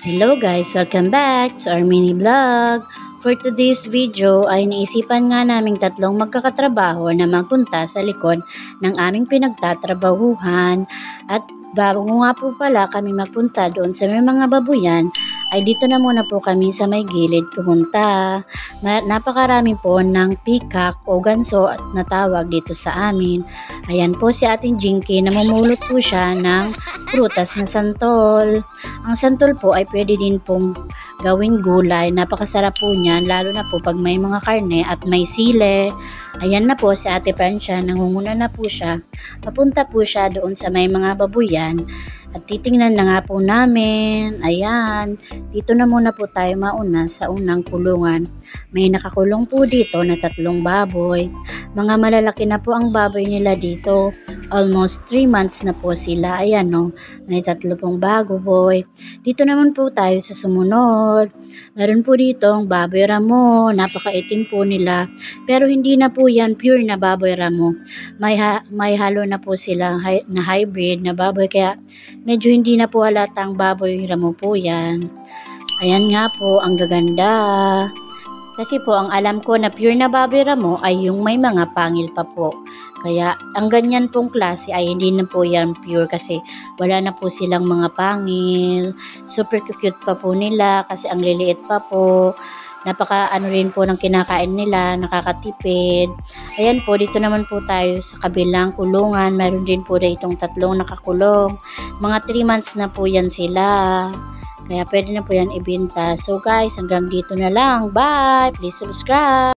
Hello guys! Welcome back to our mini vlog. For today's video ay naisipan nga naming tatlong magkakatrabaho na magpunta sa likod ng aming pinagtatrabahuhan. At bago nga po pala kami magpunta doon sa may mga babuyan, ay dito na muna po kami sa may gilid pumunta. Napakarami po ng peacock o ganso at natawag dito sa amin. Ayan po si ating Jinky, namumulot po siya ng prutas na santol. Ang santol po ay pwede din pong gawing gulay. Napakasarap po niyan, lalo na po pag may mga karne at may sile. Ayan na po si Ate Francia, nangunguna na po siya. Papunta po siya doon sa may mga babuyan. At titingnan na nga po namin. Ayan, dito na muna po tayo mauna sa unang kulungan. May nakakulong po dito na 3 baboy. Mga malalaki na po ang baboy nila dito. Almost 3 months na po sila. Ayan no, may 3 pong baboy. Dito naman po tayo sa sumunod. Meron po dito ang baboy ramo. Napakaitim po nila. Pero hindi na po yan pure na baboy ramo. May halo na po sila na hybrid na baboy. Kaya medyo hindi na po halatang baboy ramo po yan. Ayan nga po, ang gaganda. Kasi po ang alam ko na pure na baboy ramo ay yung may mga pangil pa po. Kaya ang ganyan pong klase ay hindi na po yan pure kasi wala na po silang mga pangil. Super cute pa po nila kasi ang liliit pa po. Napaka ano rin po ng kinakain nila, nakakatipid. Ayan po, dito naman po tayo sa kabilang kulungan. Meron din po na itong 3 nakakulong. Mga 3 months na po yan sila. Kaya pwede na po yan ibenta. So guys, hanggang dito na lang. Bye! Please subscribe!